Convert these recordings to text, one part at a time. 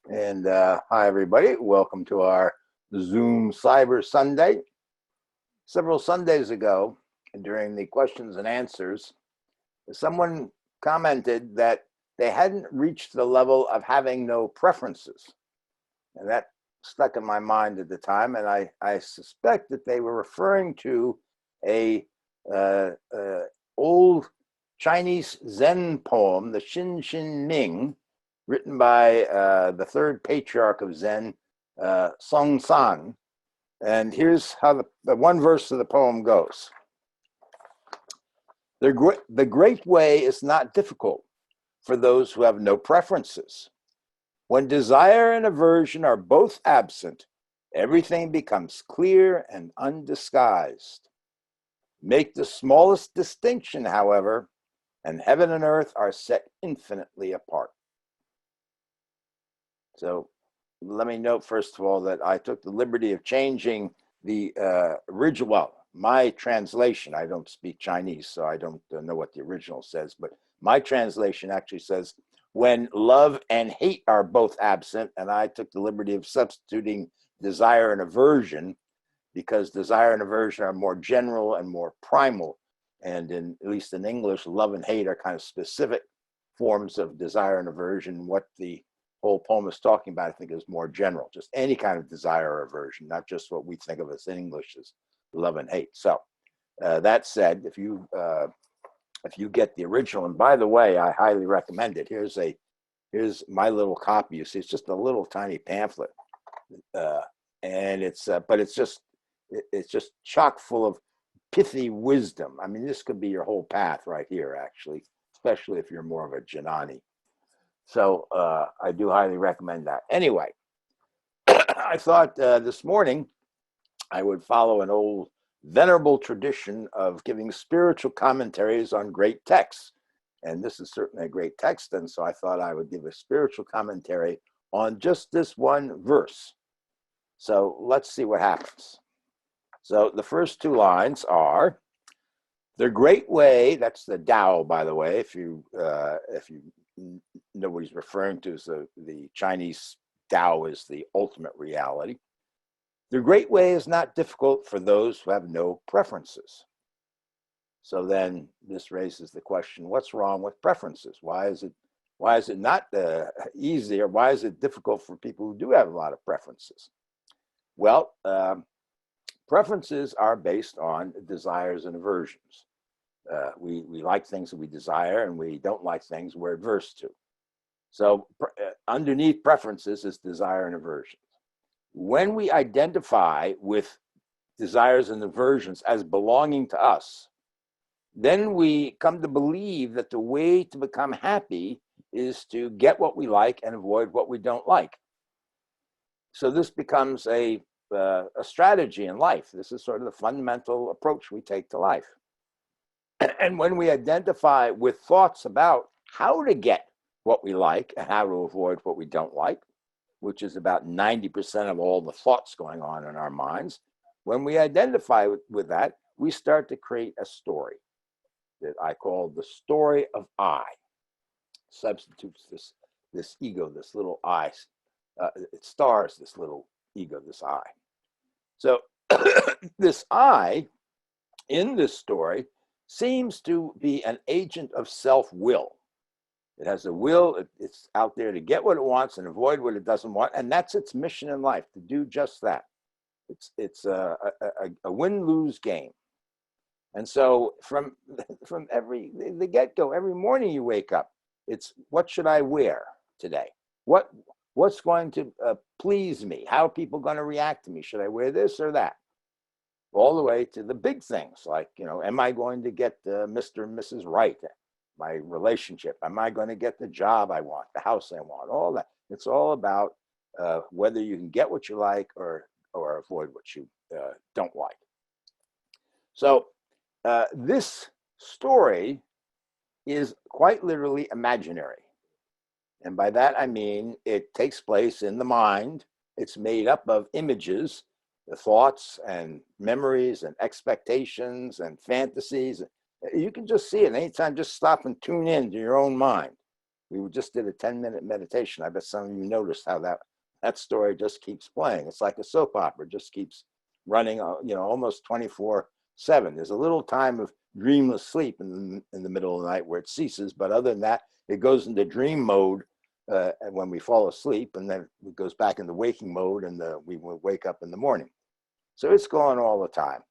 And hi, everybody. Welcome to our Zoom Cyber Sunday. Several Sundays ago, during the questions and answers, someone commented that they hadn't reached the level of having no preferences. And that stuck in my mind at the time. And I suspect that they were referring to a old Chinese Zen poem, the Hsin Hsin Ming, written by the third patriarch of Zen, Hsin Hsin. And here's how the one verse of the poem goes. The great way is not difficult for those who have no preferences. When desire and aversion are both absent, everything becomes clear and undisguised. Make the smallest distinction, however, and heaven and earth are set infinitely apart. So let me note, first of all, that I took the liberty of changing the original, well, my translation. I don't speak Chinese, so I don't know what the original says, but my translation actually says, when love and hate are both absent, and I took the liberty of substituting desire and aversion, because desire and aversion are more general and more primal. And at least in English, love and hate are kind of specific forms of desire and aversion. What the whole poem is talking about, I think, is more general, just any kind of desire or aversion, not just what we think of as in English as love and hate. So that said, if you get the original, and by the way, I highly recommend it. Here's my little copy. You see, it's just a little tiny pamphlet, and but it's just chock full of pithy wisdom. I mean, this could be your whole path right here, actually, especially if you're more of a Janani. So I do highly recommend that. Anyway, I thought this morning I would follow an old venerable tradition of giving spiritual commentaries on great texts. And this is certainly a great text. And so I thought I would give a spiritual commentary on just this one verse. So let's see what happens. So the first two lines are, the great way, that's the Tao, by the way, if you know what he's referring to, is the Chinese Tao is the ultimate reality. The great way is not difficult for those who have no preferences. So then this raises the question, what's wrong with preferences? Why is it not easy, or why is it difficult for people who do have a lot of preferences? Well, preferences are based on desires and aversions. We like things that we desire, and we don't like things we're adverse to. So underneath preferences is desire and aversion. When we identify with desires and aversions as belonging to us, then we come to believe that the way to become happy is to get what we like and avoid what we don't like. So this becomes a strategy in life. This is sort of the fundamental approach we take to life. And when we identify with thoughts about how to get what we like and how to avoid what we don't like, which is about 90% of all the thoughts going on in our minds, when we identify with that, we start to create a story that I call the story of I. Substitutes this ego, this little I. It stars this little ego, this I. So this I in this story seems to be an agent of self-will. It has a will, it's out there to get what it wants and avoid what it doesn't want, and that's its mission in life, to do just that. It's a win-lose game. And so from the get-go, every morning you wake up, it's, what should I wear today? What's going to please me? How are people going to react to me? Should I wear this or that? All the way to the big things, like, am I going to get Mr. and Mrs. Right? My relationship? Am I going to get the job I want, the house I want, all that? It's all about whether you can get what you like or avoid what you don't like. So this story is quite literally imaginary. And by that, I mean, it takes place in the mind. It's made up of images, the thoughts and memories and expectations and fantasies. You can just see it anytime. Just stop and tune in to your own mind. We just did a 10-minute meditation. I bet some of you noticed how that story just keeps playing. It's like a soap opera, just keeps running, almost 24/7. There's a little time of dreamless sleep in the middle of the night where it ceases, but other than that, it goes into dream mode when we fall asleep, and then it goes back into waking mode, and we will wake up in the morning. So it's going all the time,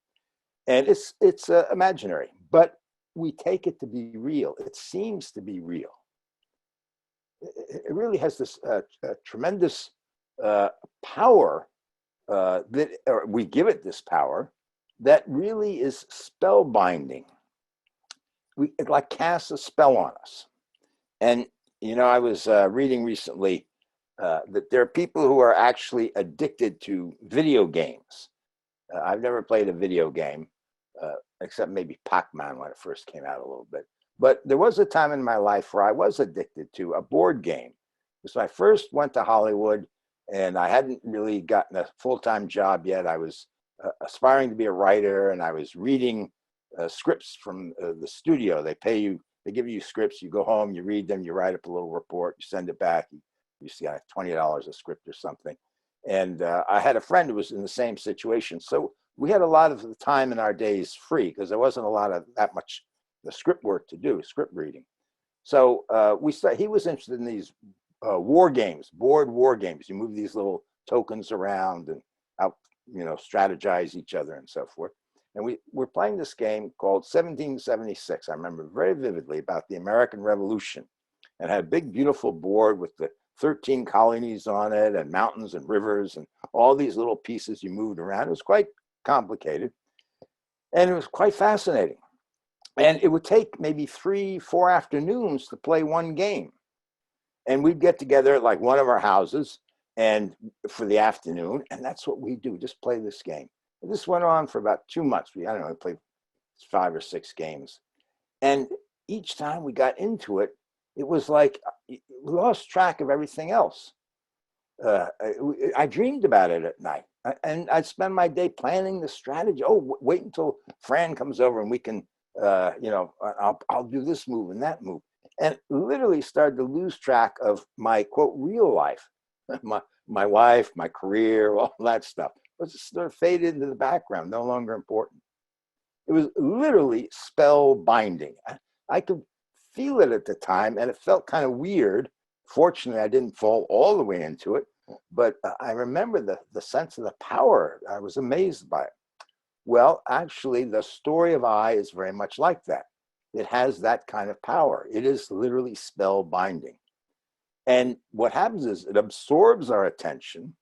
and it's imaginary, but we take it to be real. It seems to be real. It really has this tremendous power that we give it this power that really is spellbinding. It like casts a spell on us. And I was reading recently that there are people who are actually addicted to video games. I've never played a video game, except maybe Pac-Man when it first came out a little bit. But there was a time in my life where I was addicted to a board game. So I first went to Hollywood, and I hadn't really gotten a full-time job yet. I was aspiring to be a writer, and I was reading scripts from the studio. They give you scripts, you go home, you read them, you write up a little report, you send it back, you see $20 a script or something. And I had a friend who was in the same situation. So we had a lot of the time in our days free because there wasn't a lot of that much the script work to do, script reading. So he was interested in these war games, board war games. You move these little tokens around and out, strategize each other and so forth. And we're playing this game called 1776. I remember very vividly about the American Revolution, and had a big, beautiful board with the 13 colonies on it and mountains and rivers and all these little pieces you moved around. It was quite complicated, and it was quite fascinating. And it would take maybe 3-4 afternoons to play one game. And we'd get together at like one of our houses and for the afternoon, and that's what we do, just play this game. And this went on for about 2 months. I don't know, we played 5 or 6 games. And each time we got into it, it was like we lost track of everything else. I dreamed about it at night, and I'd spend my day planning the strategy. Oh, wait until Fran comes over and we can, I'll do this move and that move. And literally started to lose track of my, quote, real life, my wife, my career, all that stuff. It was just sort of faded into the background, no longer important. It was literally spell binding. I could feel it at the time, and it felt kind of weird. Fortunately, I didn't fall all the way into it, but I remember the sense of the power. I was amazed by it. Well, actually, the story of I is very much like that. It has that kind of power. It is literally spell binding. And what happens is it absorbs our attention,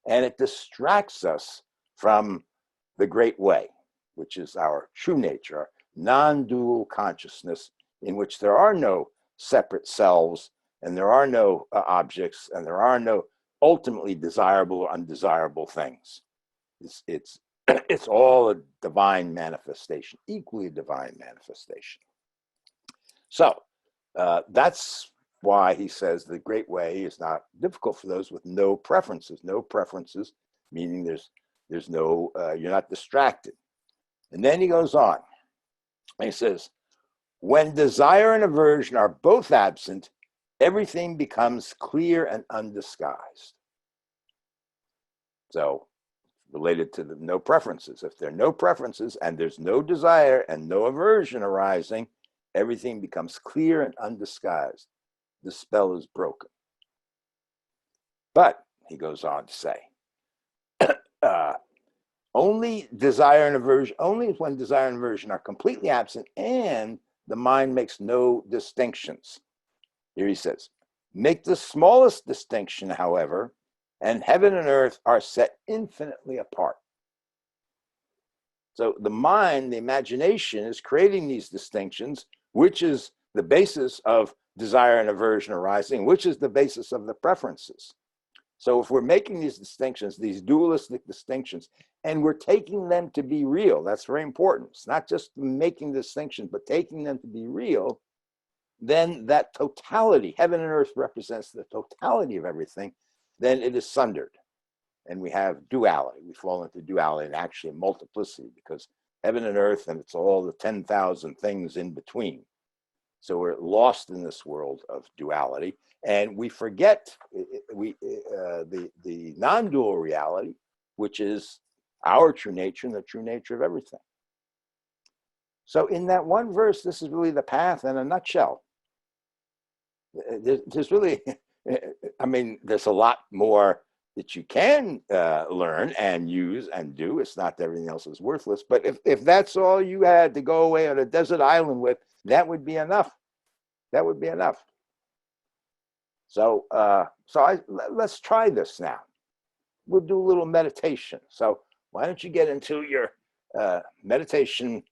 and it distracts us from the great way, which is our true nature, our non-dual consciousness, in which there are no separate selves, and there are no objects, and there are no ultimately desirable or undesirable things. It's all a divine manifestation, equally a divine manifestation. So that's why he says the great way is not difficult for those with no preferences. No preferences, meaning there's no, you're not distracted. And then he goes on, and he says, when desire and aversion are both absent, everything becomes clear and undisguised. So related to the no preferences. If there are no preferences and there's no desire and no aversion arising, everything becomes clear and undisguised. The spell is broken. But, he goes on to say, only when desire and aversion are completely absent and the mind makes no distinctions. Here he says, make the smallest distinction, however, and heaven and earth are set infinitely apart. So the mind, the imagination, is creating these distinctions, which is the basis of desire and aversion arising, which is the basis of the preferences. So if we're making these distinctions, these dualistic distinctions, and we're taking them to be real, that's very important. It's not just making distinctions, but taking them to be real, then that totality, heaven and earth represents the totality of everything, then it is sundered. And we have duality. We fall into duality and actually multiplicity, because heaven and earth, and it's all the 10,000 things in between. So we're lost in this world of duality, and we forget the non-dual reality, which is our true nature and the true nature of everything. So in that one verse, this is really the path in a nutshell. There's really, I mean, there's a lot more that you can learn and use and do. It's not that everything else is worthless, but if that's all you had to go away on a desert island with, that would be enough. That would be enough. So, let's try this now. We'll do a little meditation. So why don't you get into your meditation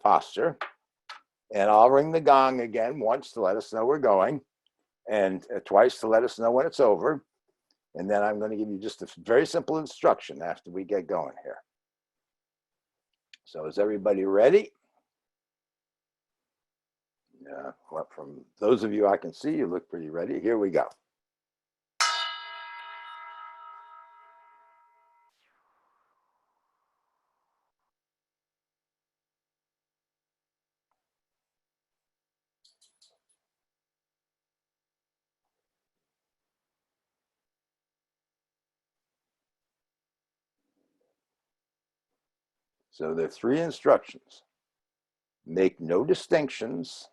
posture, and I'll ring the gong again once to let us know we're going, and twice to let us know when it's over. And then I'm going to give you just a very simple instruction after we get going here. So is everybody ready? Well, from those of you I can see, you look pretty ready. Here we go. So there are three instructions. Make no distinctions.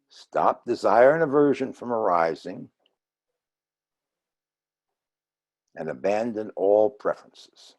Stop desire and aversion from arising, and abandon all preferences.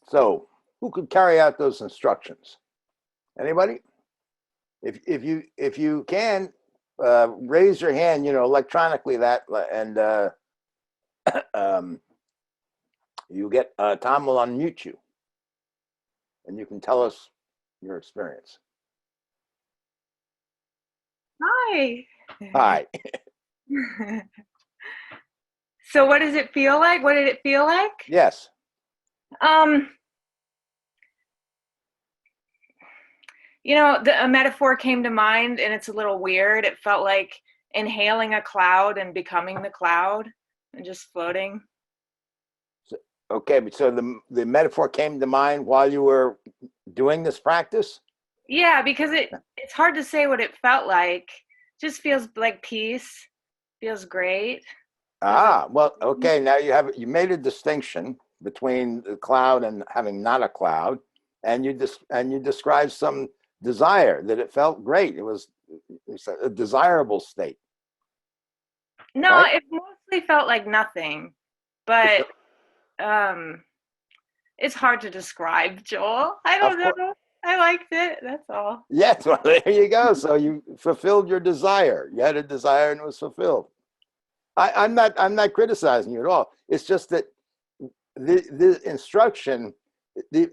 So, who could carry out those instructions? Anybody? If you can, raise your hand. Electronically that, and um, you get Tom will unmute you, and you can tell us your experience. Hi. Hi. So what does it feel like? What did it feel like? Yes. Um, a metaphor came to mind, and it's a little weird. It felt like inhaling a cloud and becoming the cloud and just floating. Okay, but so the metaphor came to mind while you were doing this practice? Yeah, because it's hard to say what it felt like. It just feels like peace. Feels great. Well, okay. Now you made a distinction between the cloud and having not a cloud, and you described some desire that it felt great. It's a desirable state, No, right? it mostly felt like nothing, but it's hard to describe, Joel. I don't Of course. know. I liked it. That's all. Yes. Well, there you go. So you fulfilled your desire. You had a desire and it was fulfilled. I'm not criticizing you at all. It's just that the instruction,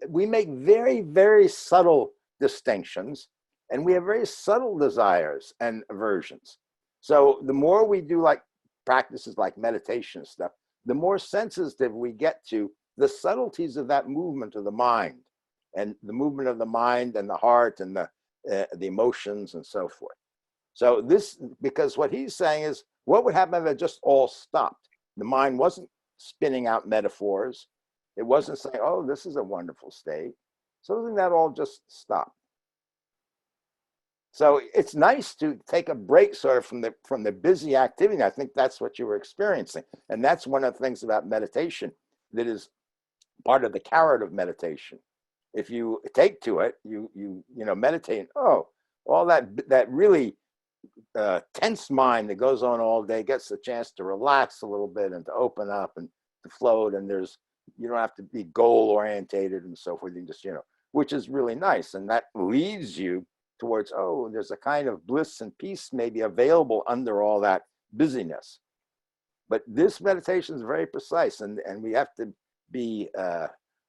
we make very, very subtle distinctions, and we have very subtle desires and aversions. So the more we do like practices like meditation stuff, the more sensitive we get to the subtleties of that movement of the mind, and the movement of the mind and the heart and the emotions and so forth. So because what he's saying is, what would happen if it just all stopped? The mind wasn't spinning out metaphors. It wasn't saying, oh, this is a wonderful state. So that all just stopped. So it's nice to take a break sort of from the busy activity. I think that's what you were experiencing. And that's one of the things about meditation that is part of the carrot of meditation. If you take to it, you meditate, oh, all that really tense mind that goes on all day gets a chance to relax a little bit and to open up and to float. And you don't have to be goal orientated and so forth. You just, which is really nice. And that leads you towards, oh, there's a kind of bliss and peace maybe available under all that busyness. But this meditation is very precise, and we have to be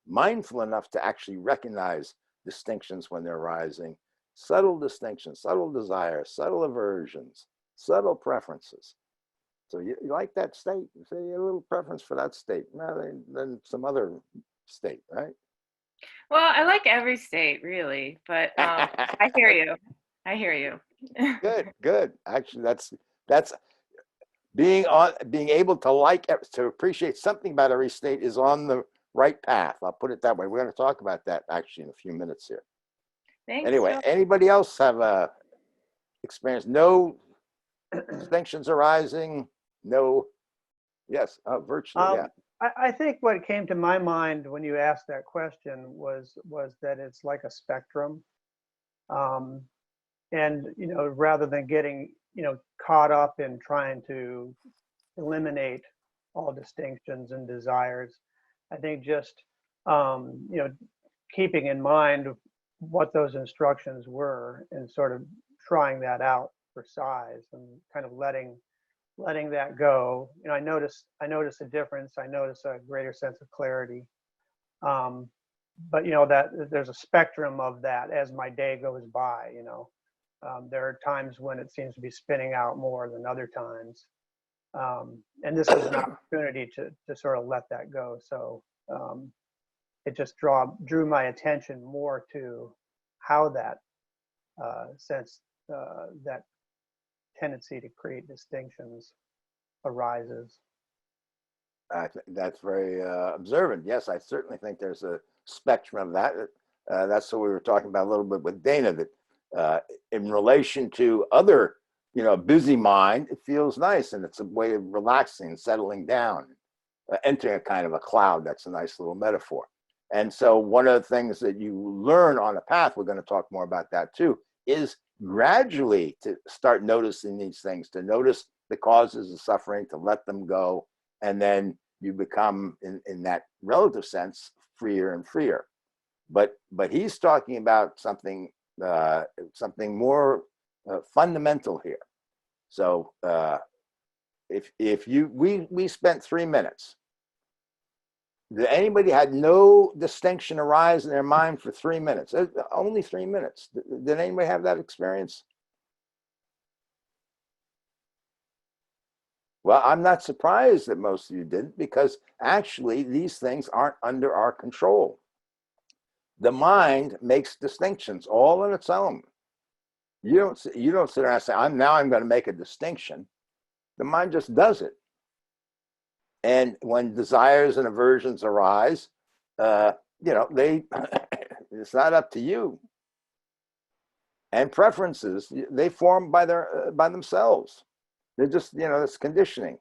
mindful enough to actually recognize distinctions when they're arising, subtle distinctions, subtle desires, subtle aversions, subtle preferences. So you like that state, you say you have a little preference for that state, then some other state, right? Well, I like every state, really, but I hear you. I hear you. Good. Actually, that's being able to appreciate something about every state is on the right path. I'll put it that way. We're going to talk about that actually in a few minutes here. Thanks, Anyway, Joel. anybody else have a experience? No distinctions arising? No. Yes, virtually, yeah. I think what came to my mind when you asked that question was that it's like a spectrum, and rather than getting caught up in trying to eliminate all distinctions and desires, I think just keeping in mind what those instructions were and sort of trying that out for size and kind of letting that go. I notice a difference. I notice a greater sense of clarity. But that there's a spectrum of that as my day goes by. There are times when it seems to be spinning out more than other times. And this was an opportunity to sort of let that go. So it just drew my attention more to how that that tendency to create distinctions arises. That's very observant. Yes, I certainly think there's a spectrum of that. That's what we were talking about a little bit with Dana, that in relation to other, busy mind, it feels nice, and it's a way of relaxing and settling down, entering a kind of a cloud. That's a nice little metaphor. And so one of the things that you learn on a path, we're going to talk more about that too, is gradually to start noticing these things, to notice the causes of suffering, to let them go, and then you become, in that relative sense, freer and freer. But he's talking about something more fundamental here. So if we spent 3 minutes. Did anybody had no distinction arise in their mind for 3 minutes? Only 3 minutes. Did anybody have that experience? Well, I'm not surprised that most of you didn't, because actually these things aren't under our control. The mind makes distinctions all on its own. You don't sit there and say, I'm going to make a distinction. The mind just does it. And when desires and aversions arise, they it's not up to you. And preferences, they form by themselves. They're just, it's conditioning.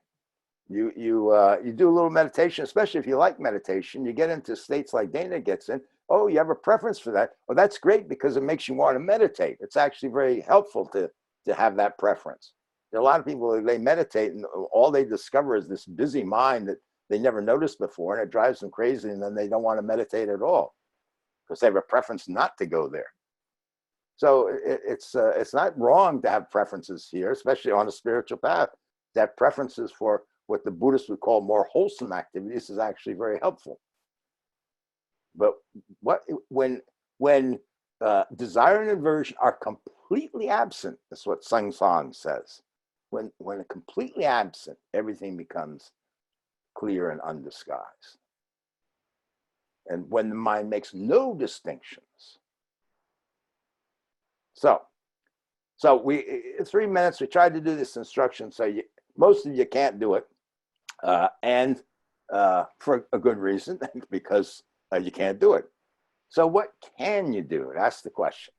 You do a little meditation, especially if you like meditation. You get into states like Dana gets in. Oh, you have a preference for that. Well, that's great, because it makes you want to meditate. It's actually very helpful to have that preference. There are a lot of people, they meditate and all they discover is this busy mind that they never noticed before, and it drives them crazy, and then they don't want to meditate at all because they have a preference not to go there. So it's not wrong to have preferences here, especially on a spiritual path. To have preferences for what the Buddhists would call more wholesome activities is actually very helpful. But when desire and aversion are completely absent, that's what Hsin Hsin says. When completely absent, everything becomes clear and undisguised. And when the mind makes no distinctions. So we 3 minutes, we tried to do this instruction. So most of you can't do it. And for a good reason, because you can't do it. So what can you do? That's the question.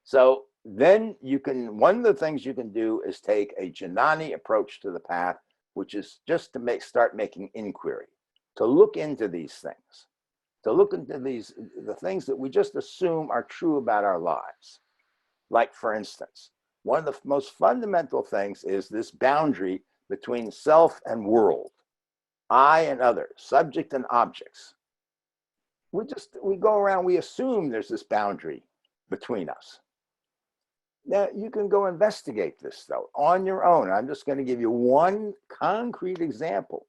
So then one of the things you can do is take a Jnani approach to the path, which is just to start making inquiry, to look into these things, to look into the things that we just assume are true about our lives. Like, for instance, one of the most fundamental things is this boundary between self and world, I and others, subject and objects. We go around, we assume there's this boundary between us. Now, you can go investigate this, though, on your own. I'm just going to give you one concrete example.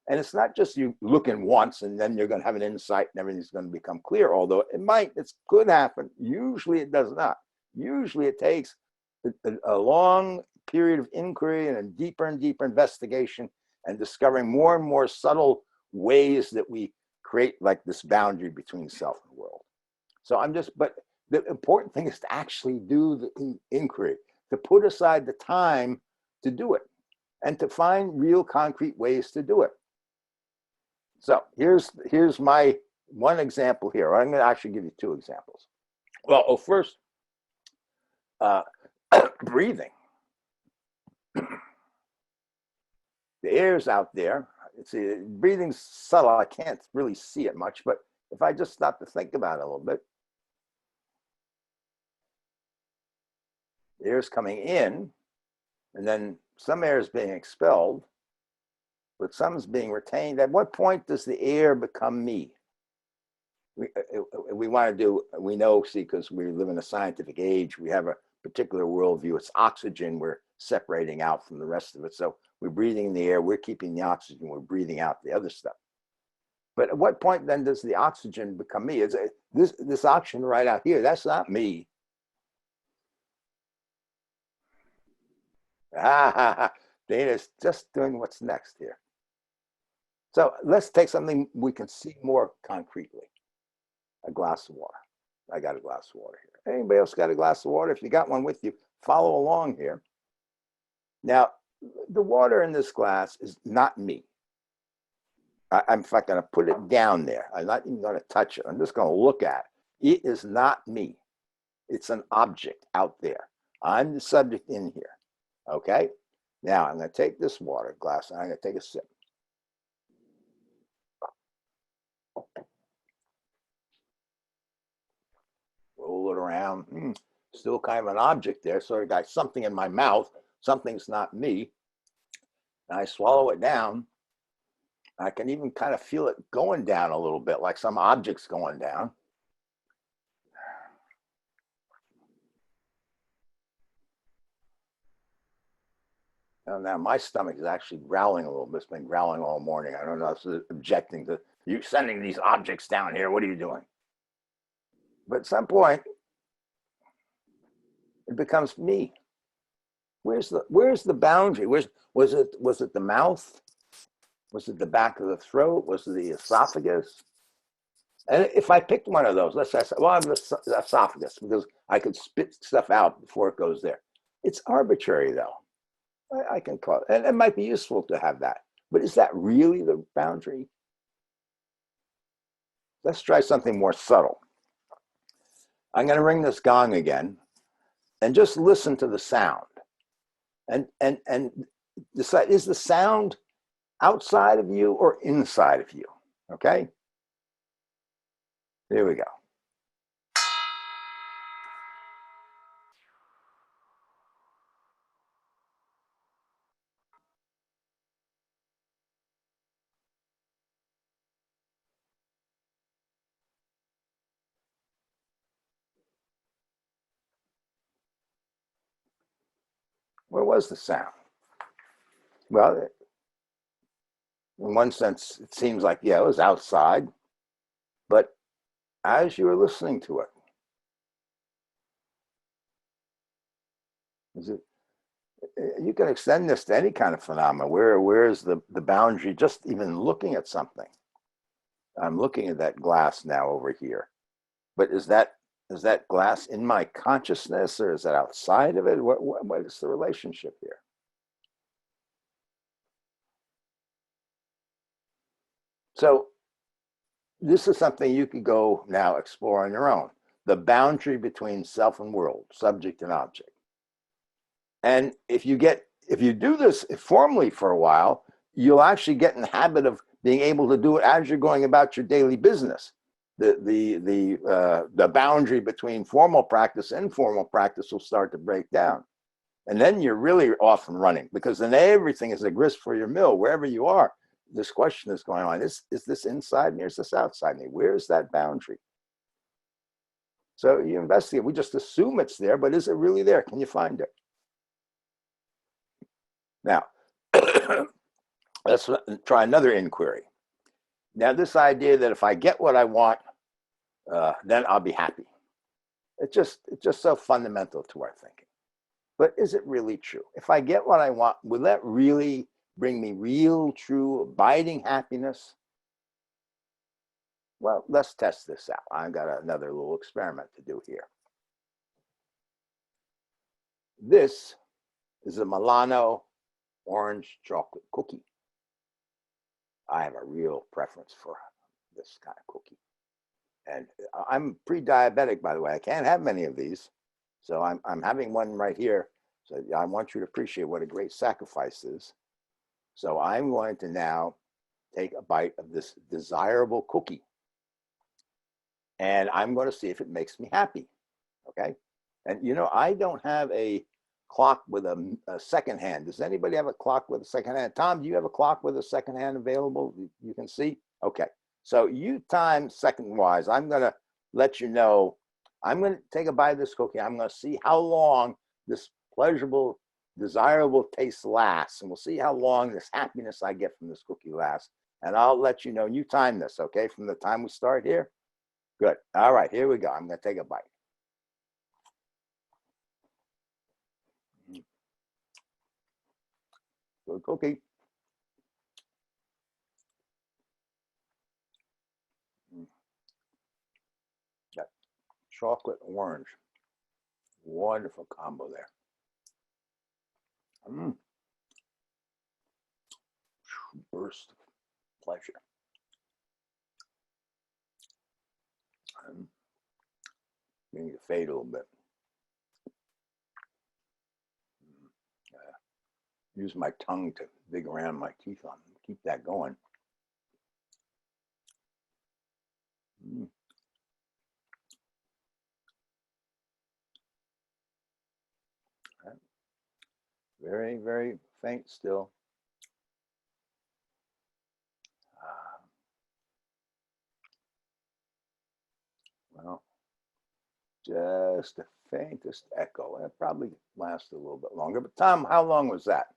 And it's not just you looking once and then you're going to have an insight and everything's going to become clear, although it could happen. Usually it does not. Usually it takes a long period of inquiry and a deeper and deeper investigation and discovering more and more subtle ways that we create like this boundary between self and world. But the important thing is to actually do the inquiry, to put aside the time to do it, and to find real concrete ways to do it. So here's my one example here. I'm going to actually give you two examples. Well, first, breathing. The air's out there. Breathing's subtle. I can't really see it much, but if I just stop to think about it a little bit, the air's coming in, and then some air is being expelled, but some is being retained. At what point does the air become me? We know, because we live in a scientific age, we have a particular worldview. It's oxygen we're separating out from the rest of it. So we're breathing in the air, we're keeping the oxygen, we're breathing out the other stuff. But at what point then does the oxygen become me? This oxygen right out here, that's not me. Dana's just doing what's next here. So let's take something we can see more concretely. A glass of water. I got a glass of water here. Anybody else got a glass of water? If you got one with you, follow along here. Now, the water in this glass is not me. I'm in fact going to put it down there. I'm not even going to touch it. I'm just going to look at it. It is not me. It's an object out there. I'm the subject in here. Okay? Now, I'm going to take this water glass and I'm going to take a sip. Roll it around. Still kind of an object there. So I got something in my mouth. Something's not me. And I swallow it down. I can even kind of feel it going down a little bit, like some object's going down. Now my stomach is actually growling a little bit. It's been growling all morning. I don't know if it's objecting to you sending these objects down here. What are you doing? But at some point, it becomes me. Where's the boundary? Was it the mouth? Was it the back of the throat? Was it the esophagus? And if I picked one of those, let's say, well, I'm the esophagus because I could spit stuff out before it goes there. It's arbitrary, though. I can call it, and it might be useful to have that. But is that really the boundary? Let's try something more subtle. I'm going to ring this gong again, and just listen to the sound, and decide, is the sound outside of you or inside of you? Okay. Here we go. Where was the sound? Well, in one sense, it seems like, yeah, it was outside. But as you were listening to it, is it, you can extend this to any kind of phenomena. Where is the boundary? Just even looking at something. I'm looking at that glass now over here. But is that glass in my consciousness, or is that outside of it? What is the relationship here? So this is something you could go now explore on your own. The boundary between self and world, subject and object. And if you do this formally for a while, you'll actually get in the habit of being able to do it as you're going about your daily business. The boundary between formal practice and informal practice will start to break down. And then you're really off and running, because then everything is a grist for your mill, wherever you are. This question is going on. Is this inside me or is this outside me? Where's that boundary? So you investigate. We just assume it's there, but is it really there? Can you find it? Now, let's try another inquiry. Now, this idea that if I get what I want, then I'll be happy. It's just so fundamental to our thinking. But is it really true? If I get what I want, will that really bring me real, true, abiding happiness? Well, let's test this out. I've got another little experiment to do here. This is a Milano orange chocolate cookie. I have a real preference for this kind of cookie. And I'm pre-diabetic, by the way. I can't have many of these. So I'm having one right here. So I want you to appreciate what a great sacrifice is. So I'm going to now take a bite of this desirable cookie. And I'm going to see if it makes me happy. Okay. And you know, I don't have a clock with a second hand. Does anybody have a clock with a second hand? Tom, do you have a clock with a second hand available? You can see? Okay. So you time second wise. I'm going to let you know. I'm going to take a bite of this cookie. I'm going to see how long this pleasurable, desirable taste lasts. And we'll see how long this happiness I get from this cookie lasts. And I'll let you know. You time this, okay? From the time we start here. Good. All right, here we go. I'm going to take a bite. Good cookie. That chocolate orange. Wonderful combo there. Burst of pleasure. Beginning to fade a little bit. Use my tongue to dig around my teeth on them. Keep that going. Very, very faint still. Just the faintest echo. And it probably lasted a little bit longer. But Tom, how long was that?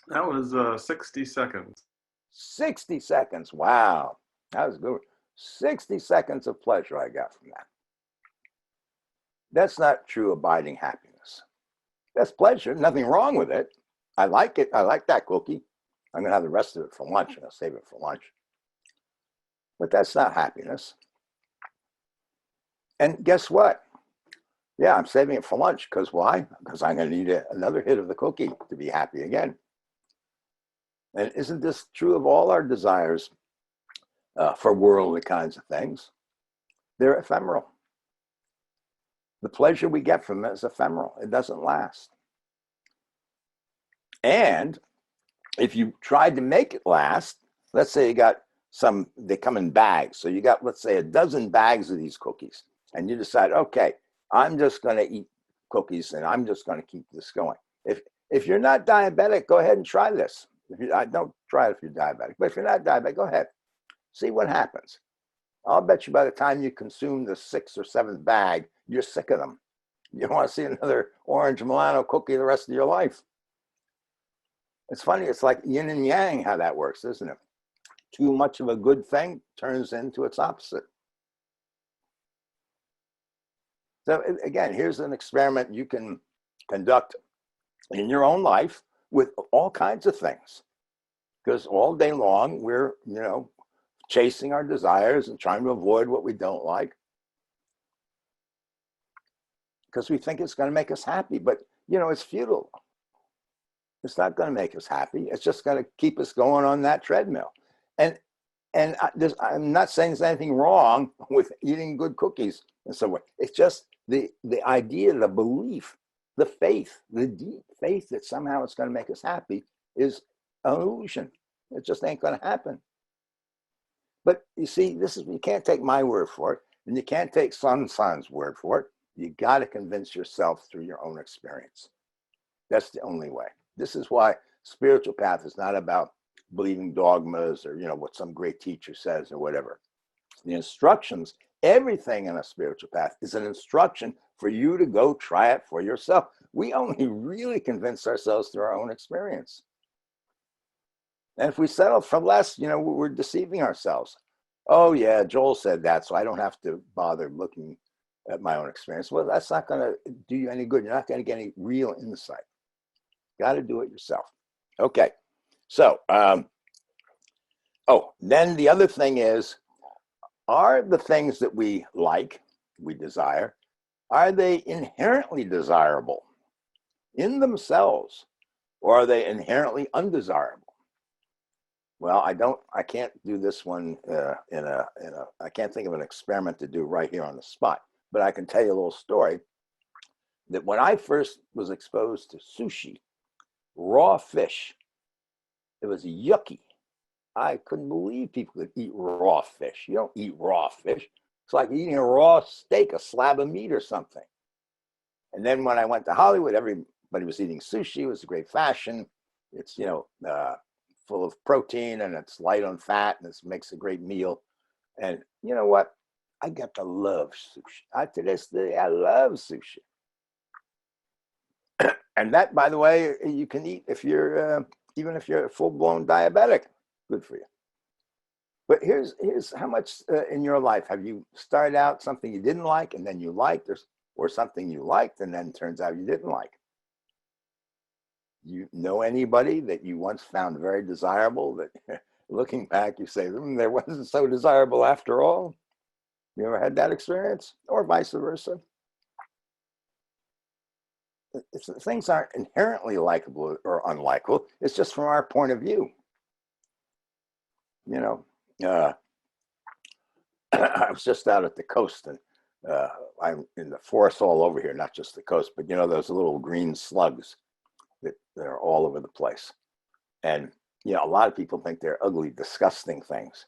That was 60 seconds. 60 seconds. Wow. That was good. 60 seconds of pleasure I got from that. That's not true abiding happiness. That's pleasure. Nothing wrong with it. I like it. I like that cookie. I'm going to have the rest of it for lunch, and I'll save it for lunch. But that's not happiness. And guess what? Yeah, I'm saving it for lunch. Because why? Because I'm going to need another hit of the cookie to be happy again. And isn't this true of all our desires for worldly kinds of things? They're ephemeral. The pleasure we get from it is ephemeral. It doesn't last. And if you tried to make it last, let's say you got they come in bags. So you got, let's say, a dozen bags of these cookies. And you decide, okay, I'm just going to eat cookies and I'm just going to keep this going. If you're not diabetic, go ahead and try this. Don't try it if you're diabetic. But if you're not diabetic, go ahead. See what happens. I'll bet you by the time you consume the 6th or 7th bag, you're sick of them. You don't want to see another orange Milano cookie the rest of your life. It's funny. It's like yin and yang, how that works, isn't it? Too much of a good thing turns into its opposite. So again, here's an experiment you can conduct in your own life with all kinds of things. Because all day long, we're, chasing our desires and trying to avoid what we don't like. Because we think it's going to make us happy. But, it's futile. It's not going to make us happy. It's just going to keep us going on that treadmill. And I'm not saying there's anything wrong with eating good cookies and so on. It's just the idea, the belief, the faith, the deep faith that somehow it's going to make us happy is an illusion. It just ain't going to happen. But you see, you can't take my word for it, and you can't take Hsin Hsin's word for it. You got to convince yourself through your own experience. That's the only way. This is why spiritual path is not about believing dogmas or, what some great teacher says or whatever. The instructions, everything in a spiritual path is an instruction for you to go try it for yourself. We only really convince ourselves through our own experience. And if we settle for less, we're deceiving ourselves. Oh yeah, Joel said that, so I don't have to bother looking at my own experience. Well, that's not going to do you any good. You're not going to get any real insight. Got to do it yourself. Okay. So, then the other thing is, are the things that we like, we desire, are they inherently desirable in themselves, or are they inherently undesirable? Well, I can't do this one I can't think of an experiment to do right here on the spot, but I can tell you a little story that when I first was exposed to sushi, raw fish, it was yucky. I couldn't believe people could eat raw fish. You don't eat raw fish. It's like eating a raw steak, a slab of meat or something. And then when I went to Hollywood, everybody was eating sushi. It was a great fashion. It's, full of protein and it's light on fat and it makes a great meal. And you know what? I got to love sushi. To this day, I love sushi. And that, by the way, you can eat if you're, even if you're a full-blown diabetic. Good for you. But here's how much in your life have you started out something you didn't like and then you liked, or something you liked and then turns out you didn't like? You know anybody that you once found very desirable that looking back you say, there wasn't so desirable after all? You ever had that experience? Or vice versa? Things aren't inherently likable or unlikable. It's just from our point of view. I was just out at the coast and I'm in the forest all over here, not just the coast, but those little green slugs that are all over the place. And, a lot of people think they're ugly, disgusting things.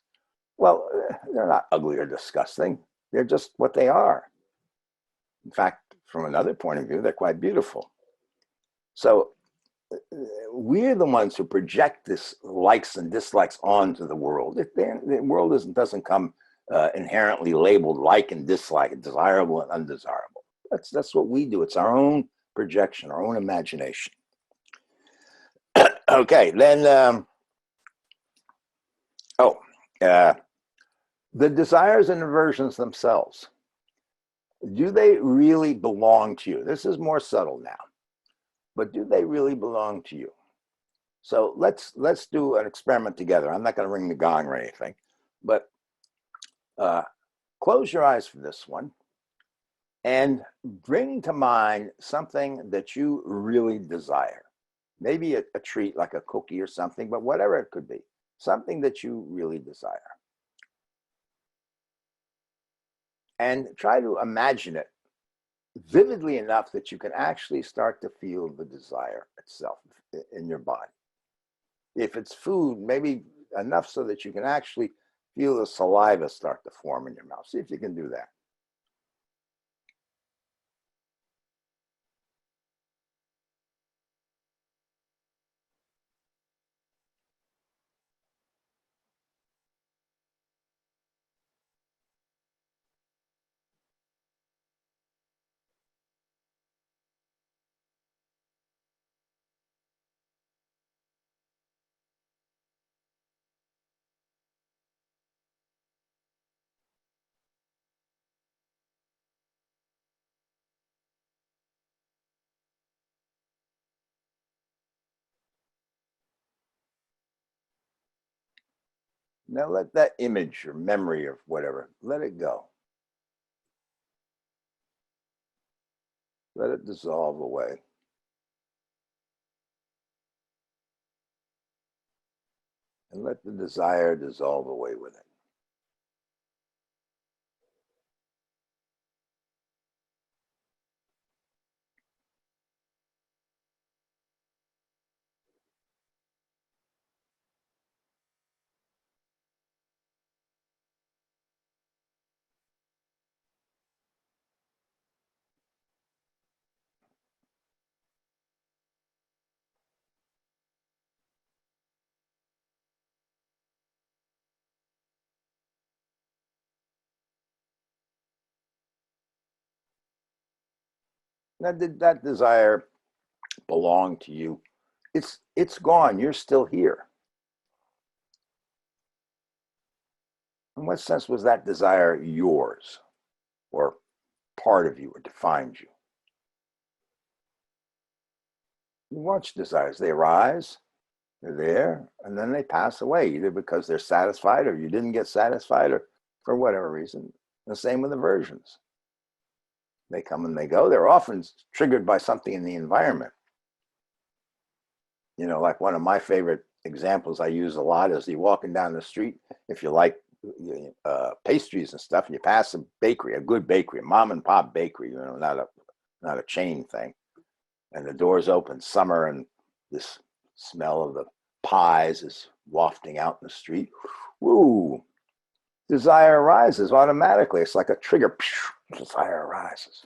Well, they're not ugly or disgusting. They're just what they are. In fact, from another point of view, they're quite beautiful. So we're the ones who project this likes and dislikes onto the world. The world doesn't come inherently labeled like and dislike, desirable and undesirable. That's what we do. It's our own projection, our own imagination. Okay, then, the desires and aversions themselves, do they really belong to you? This is more subtle now, but do they really belong to you? So let's do an experiment together. I'm not going to ring the gong or anything, but close your eyes for this one and bring to mind something that you really desire. Maybe a treat like a cookie or something, but whatever it could be, something that you really desire. And try to imagine it vividly enough that you can actually start to feel the desire itself in your body. If it's food, maybe enough so that you can actually feel the saliva start to form in your mouth. See if you can do that. Now let that image or memory or whatever, let it go. Let it dissolve away. And let the desire dissolve away with it. Now, did that desire belong to you? It's gone. You're still here. In what sense was that desire yours or part of you or defined you? You watch desires. They arise, they're there, and then they pass away, either because they're satisfied or you didn't get satisfied or for whatever reason. The same with aversions. They come and they go. They're often triggered by something in the environment. You know, like one of my favorite examples I use a lot is you walking down the street, if you like pastries and stuff, and you pass a bakery, a good bakery, a mom and pop bakery, you know, not a chain thing. And the doors open summer and this smell of the pies is wafting out in the street. Woo! Desire arises automatically. It's like a trigger. Desire arises.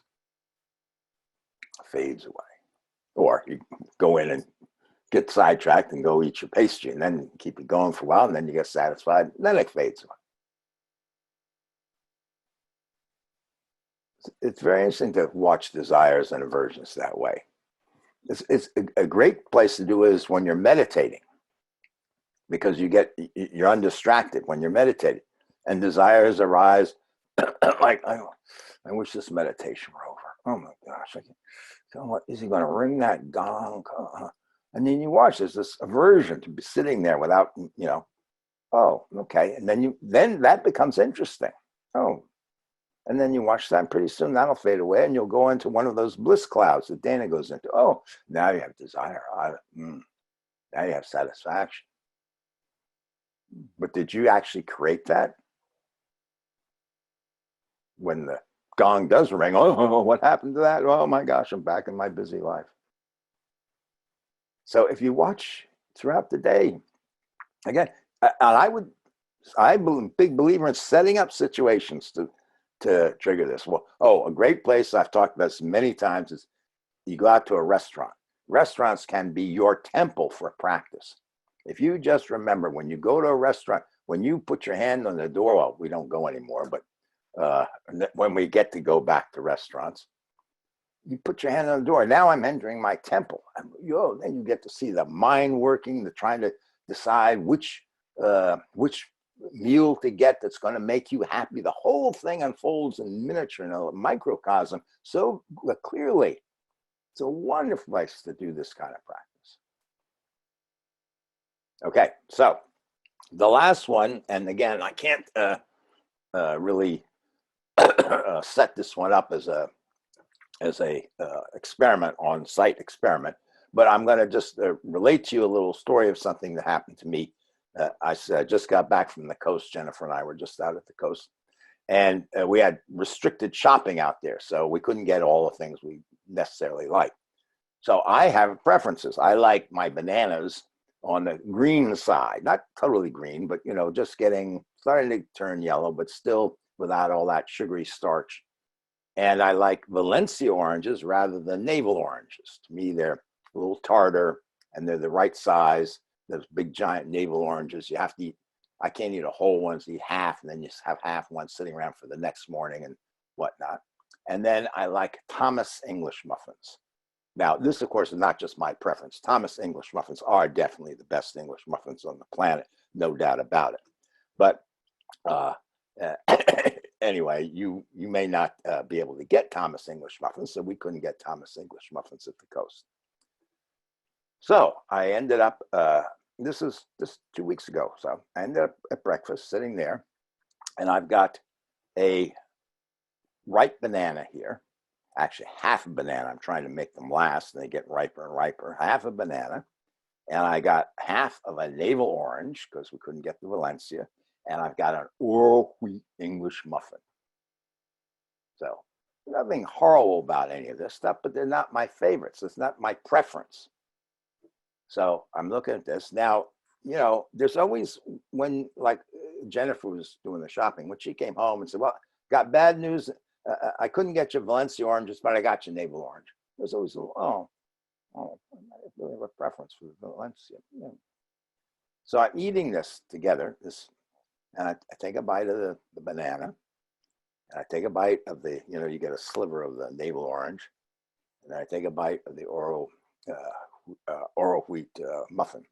Fades away. Or you go in and get sidetracked and go eat your pastry and then keep it going for a while and then you get satisfied and then it fades away. It's very interesting to watch desires and aversions that way. It's a great place to do is when you're meditating, because you're undistracted when you're meditating, and desires arise. Like I wish this meditation were over. Oh my gosh! What is he going to ring that gong? And then you watch. There's this aversion to be sitting there without, you know. Oh, okay. And then that becomes interesting. Oh. And then you watch that, and pretty soon that'll fade away, and you'll go into one of those bliss clouds that Dana goes into. Oh, now you have desire. Now you have satisfaction. But did you actually create that? When the gong does ring, oh, what happened to that? Oh my gosh, I'm back in my busy life. So if you watch throughout the day, again, and I'm a big believer in setting up situations to trigger this. Well, a great place I've talked about this many times is you go out to a restaurant. Restaurants can be your temple for practice. If you just remember, when you go to a restaurant, when you put your hand on the door, well, we don't go anymore, but when we get to go back to restaurants, you put your hand on the door. Now I'm entering my temple. Then you get to see the mind working, the trying to decide which meal to get that's going to make you happy. The whole thing unfolds in miniature, in a microcosm, so clearly. It's a wonderful place to do this kind of practice. Okay, so the last one, and again, I can't really set this one up as a experiment, on-site experiment, but I'm going to just relate to you a little story of something that happened to me. I just got back from the coast. Jennifer and I were just out at the coast, and we had restricted shopping out there, so we couldn't get all the things we necessarily like. So I have preferences. I like my bananas on the green side, not totally green, but just starting to turn yellow, but still without all that sugary starch. And I like Valencia oranges rather than navel oranges. To me, they're a little tartar and they're the right size. Those big giant navel oranges, you have to eat. I can't eat a whole one, so eat half, and then you just have half one sitting around for the next morning and whatnot. And then I like Thomas English muffins. Now, this, of course, is not just my preference. Thomas English muffins are definitely the best English muffins on the planet, no doubt about it. But anyway, you may not be able to get Thomas English muffins, so we couldn't get Thomas English muffins at the coast. So I ended up, this is just 2 weeks ago, so I ended up at breakfast sitting there, and I've got a ripe banana here. Actually, half a banana. I'm trying to make them last, and they get riper and riper. Half a banana, and I got half of a navel orange because we couldn't get the Valencia, and I've got an Oro wheat English muffin. So nothing horrible about any of this stuff, but they're not my favorites. It's not my preference. So I'm looking at this now. There's always, when like Jennifer was doing the shopping, when she came home and said, "Well, got bad news. I couldn't get you Valencia oranges, but I got you navel orange." There's always a little, I really have a preference for the Valencia. Yeah. So I'm eating this together, and I take a bite of the banana, and I take a bite of the, you get a sliver of the navel orange, and then I take a bite of the Oro wheat muffin.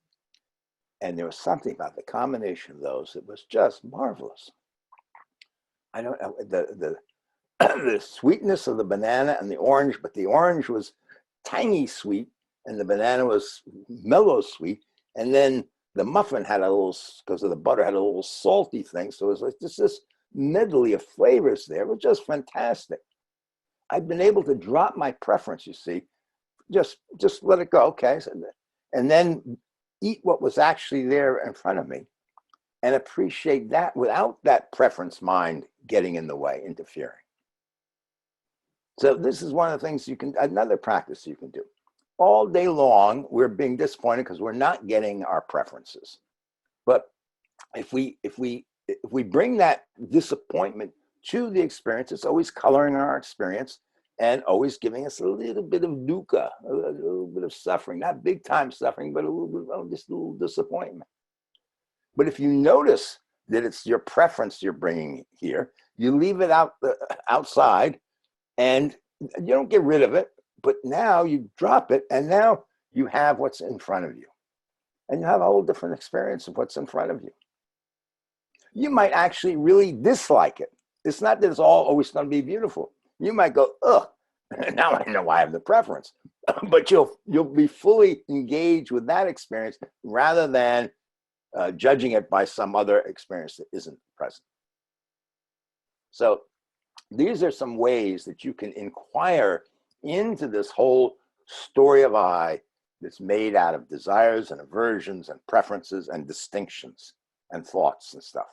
And there was something about the combination of those that was just marvelous. I don't know, the sweetness of the banana and the orange, but the orange was tangy sweet and the banana was mellow sweet. And then the muffin had a little, because of the butter, had a little salty thing. So it was like just this medley of flavors there. It was just fantastic. I've been able to drop my preference, you see, just let it go, okay? And then eat what was actually there in front of me and appreciate that without that preference mind getting in the way, interfering. So this is one of the things another practice you can do. All day long, we're being disappointed because we're not getting our preferences. But if we bring that disappointment to the experience, it's always coloring our experience and always giving us a little bit of dukkha, a little bit of suffering, not big time suffering, but a little bit of just a little disappointment. But if you notice that it's your preference you're bringing here, you leave it outside, and you don't get rid of it, but now you drop it, and now you have what's in front of you. And you have a whole different experience of what's in front of you. You might actually really dislike it. It's not that it's always going to be beautiful. You might go, ugh, now I know I have the preference. But you'll be fully engaged with that experience rather than judging it by some other experience that isn't present. So these are some ways that you can inquire into this whole story of I that's made out of desires and aversions and preferences and distinctions and thoughts and stuff.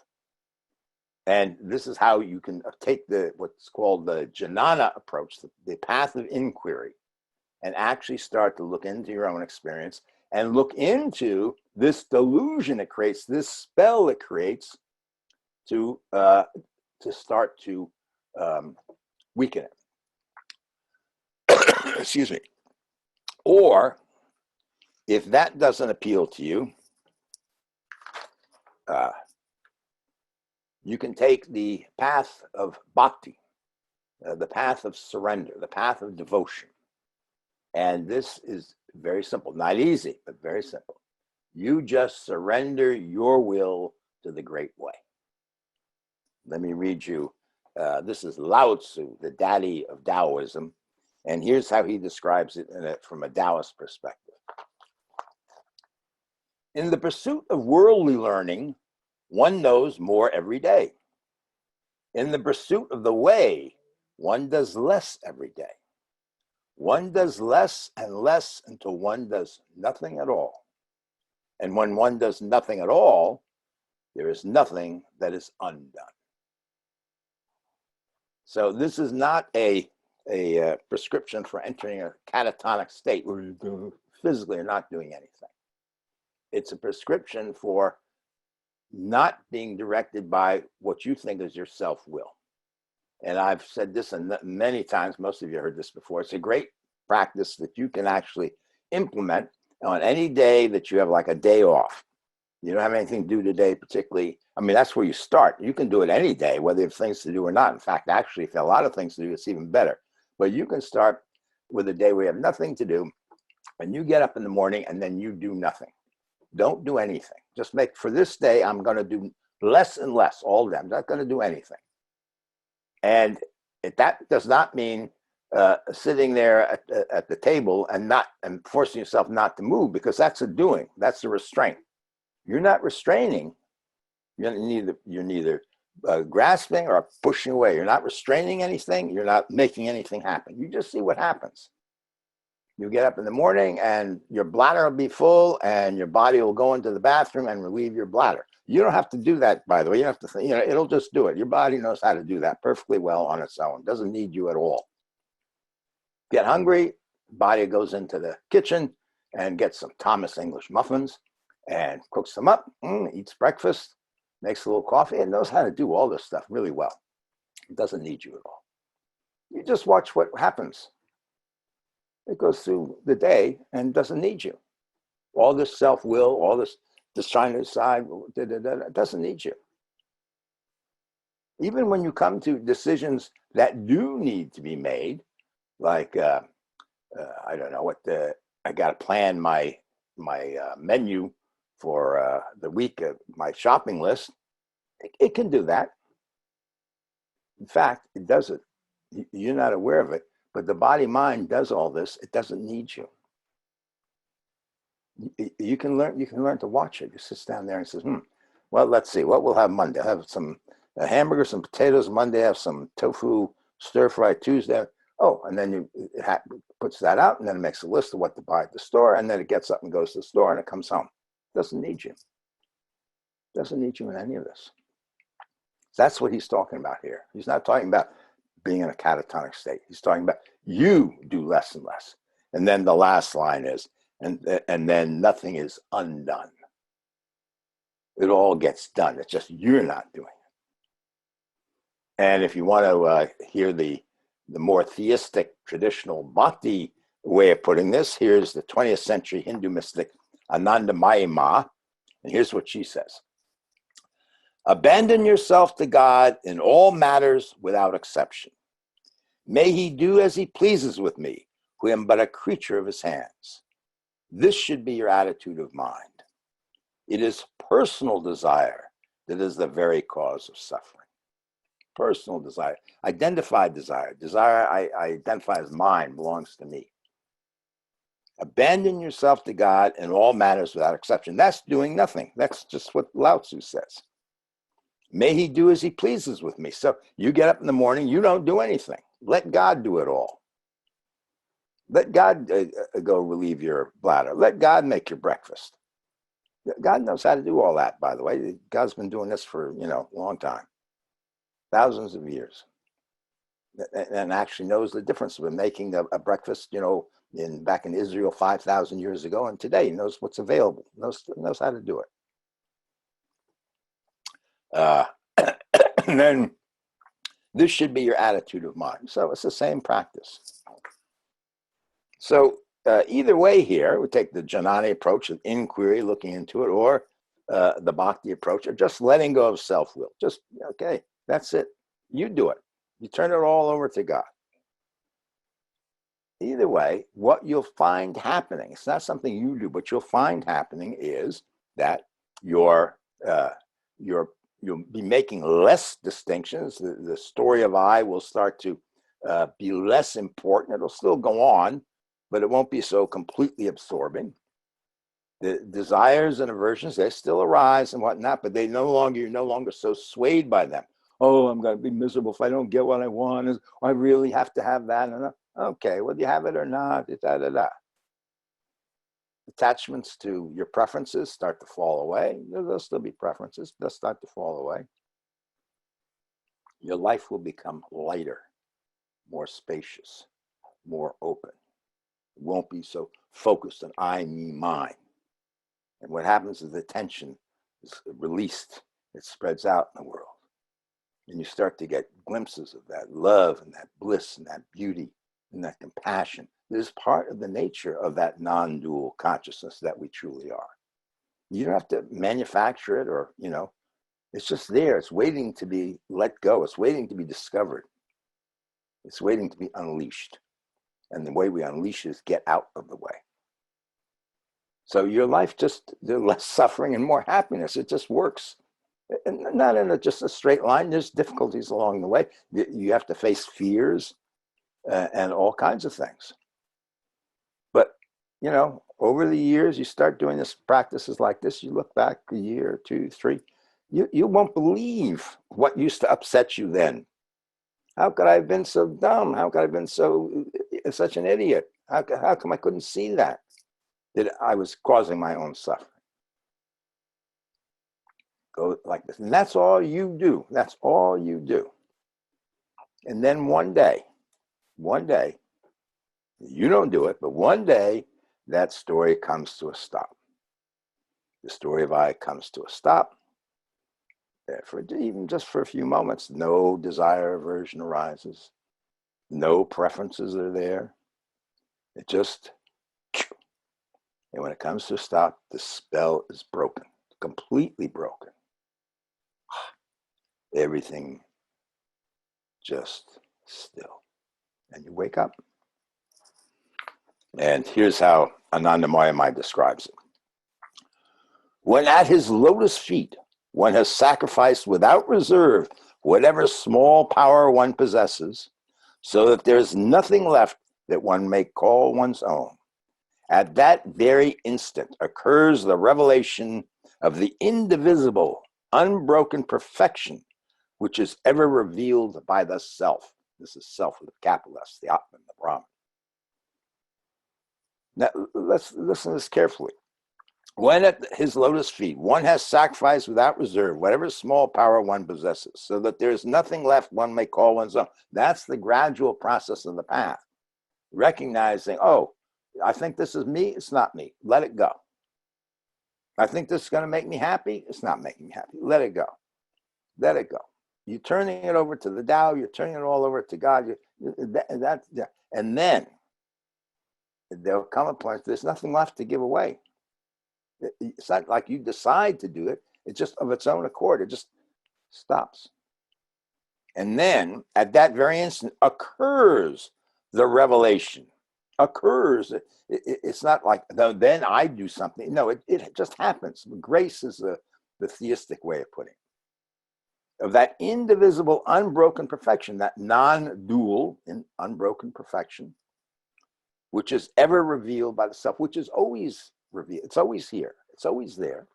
And this is how you can take what's called the jnana approach, the path of inquiry, and actually start to look into your own experience and look into this delusion it creates, this spell it creates to start to weaken it. Excuse me. Or if that doesn't appeal to you, You can take the path of bhakti, the path of surrender, the path of devotion. And this is very simple, not easy, but very simple. You just surrender your will to the great way. Let me read you. This is Lao Tzu, the daddy of Taoism. And here's how he describes it from a Taoist perspective. In the pursuit of worldly learning, one knows more every day. In the pursuit of the way, one does less every day. One does less and less until one does nothing at all. And when one does nothing at all, there is nothing that is undone. So this is not a prescription for entering a catatonic state where you physically are not doing anything. It's a prescription for not being directed by what you think is your self-will. And I've said this many times, most of you heard this before. It's a great practice that you can actually implement on any day that you have like a day off. You don't have anything to do today particularly. I mean, that's where you start. You can do it any day, whether you have things to do or not. In fact, actually, if you have a lot of things to do, it's even better. But you can start with a day where you have nothing to do, and you get up in the morning and then you do nothing. Don't do anything. Just make, for this day, I'm going to do less and less all day. I'm not going to do anything. And that does not mean sitting there at the table and forcing yourself not to move, because that's a doing. That's a restraint. You're not restraining. You're neither grasping or pushing away. You're not restraining anything. You're not making anything happen. You just see what happens. You get up in the morning and your bladder will be full and your body will go into the bathroom and relieve your bladder. You don't have to do that, by the way. You don't have to think, it'll just do it. Your body knows how to do that perfectly well on its own. It doesn't need you at all. Get hungry, body goes into the kitchen and gets some Thomas English muffins and cooks them up, eats breakfast, makes a little coffee, and knows how to do all this stuff really well. It doesn't need you at all. You just watch what happens. It goes through the day and doesn't need you. All this self-will, all this trying to decide, it doesn't need you. Even when you come to decisions that do need to be made, like, I don't know I got to plan my menu for the week of my shopping list. It can do that. In fact, it does it. You're not aware of it, but the body-mind does all this. It doesn't need you. You can learn to watch it. You sit down there and says, well, let's see, what we'll have Monday. I'll have some hamburgers, some potatoes. Monday, I have some tofu stir-fry. Tuesday, and then it puts that out, and then it makes a list of what to buy at the store, and then it gets up and goes to the store, and it comes home. Doesn't need you. Doesn't need you in any of this. That's what he's talking about here. He's not talking about being in a catatonic state. He's talking about you do less and less. And then the last line is, and then nothing is undone. It all gets done. It's just you're not doing it. And if you want to hear the more theistic, traditional bhakti way of putting this, here's the 20th century Hindu mystic Anandamayi Ma, and here's what she says. Abandon yourself to God in all matters without exception. May he do as he pleases with me, who am but a creature of his hands. This should be your attitude of mind. It is personal desire that is the very cause of suffering. Personal desire. Identified desire. Desire I identify as mine, belongs to me. Abandon yourself to God in all matters without exception. That's doing nothing. That's just what Lao Tzu says. May he do as he pleases with me. So you get up in the morning, you don't do anything. Let God do it all. Let God go relieve your bladder. Let God make your breakfast. God knows how to do all that, by the way. God's been doing this for, a long time. Thousands of years. And actually knows the difference between making a breakfast, back in Israel 5,000 years ago, and today. He knows what's available, knows how to do it. And then this should be your attitude of mind. So it's the same practice. So either way here, we take the Jnani approach of inquiry, looking into it, or the bhakti approach, or just letting go of self-will. Just, okay, that's it. You do it. You turn it all over to God. Either way, what you'll find happening, it's not something you do, but you'll find happening is that you'll be making less distinctions. The story of I will start to be less important. It'll still go on, but it won't be so completely absorbing. The desires and aversions, they still arise and whatnot, but you're no longer so swayed by them. Oh, I'm going to be miserable if I don't get what I want. I really have to have that. And okay, whether you have it or not, Attachments to your preferences start to fall away. There'll still be preferences. They'll start to fall away. Your life will become lighter, more spacious, more open. It won't be so focused on I, me, mine. And what happens is the tension is released. It spreads out in the world. And you start to get glimpses of that love and that bliss and that beauty and that compassion. It is part of the nature of that non-dual consciousness that we truly are. You don't have to manufacture it or, it's just there. It's waiting to be let go. It's waiting to be discovered. It's waiting to be unleashed. And the way we unleash it is get out of the way. So your life there's less suffering and more happiness. It just works. And not in just a straight line. There's difficulties along the way. You have to face fears and all kinds of things. But, over the years, you start doing this practices like this, you look back a year, 2, 3, you won't believe what used to upset you then. How could I have been so dumb? How could I have been such an idiot? How come I couldn't see that I was causing my own suffering? Go like this. And that's all you do. That's all you do. And then one day, you don't do it, but one day that story comes to a stop. The story of I comes to a stop. Even just for a few moments, no desire, aversion arises. No preferences are there. It just, and when it comes to a stop, the spell is broken, completely broken. Everything just still. And you wake up. And here's how Ananda Mayamai describes it. When at his lotus feet, one has sacrificed without reserve whatever small power one possesses, so that there is nothing left that one may call one's own. At that very instant occurs the revelation of the indivisible, unbroken perfection, which is ever revealed by the self. This is self with a capital S, the Atman, the Brahman. Now, let's listen to this carefully. When at his lotus feet, one has sacrificed without reserve whatever small power one possesses, so that there is nothing left one may call one's own. That's the gradual process of the path. Recognizing, oh, I think this is me, it's not me. Let it go. I think this is going to make me happy, it's not making me happy. Let it go. Let it go. You're turning it over to the Tao, you're turning it all over to God. And then there'll come a point, there's nothing left to give away. It's not like you decide to do it. It's just of its own accord. It just stops. And then at that very instant occurs the revelation. Occurs. It's not like, then I do something. No, it just happens. Grace is the theistic way of putting it. Of that indivisible, unbroken perfection, that non-dual and unbroken perfection, which is ever revealed by the self, which is always revealed. It's always here. It's always there.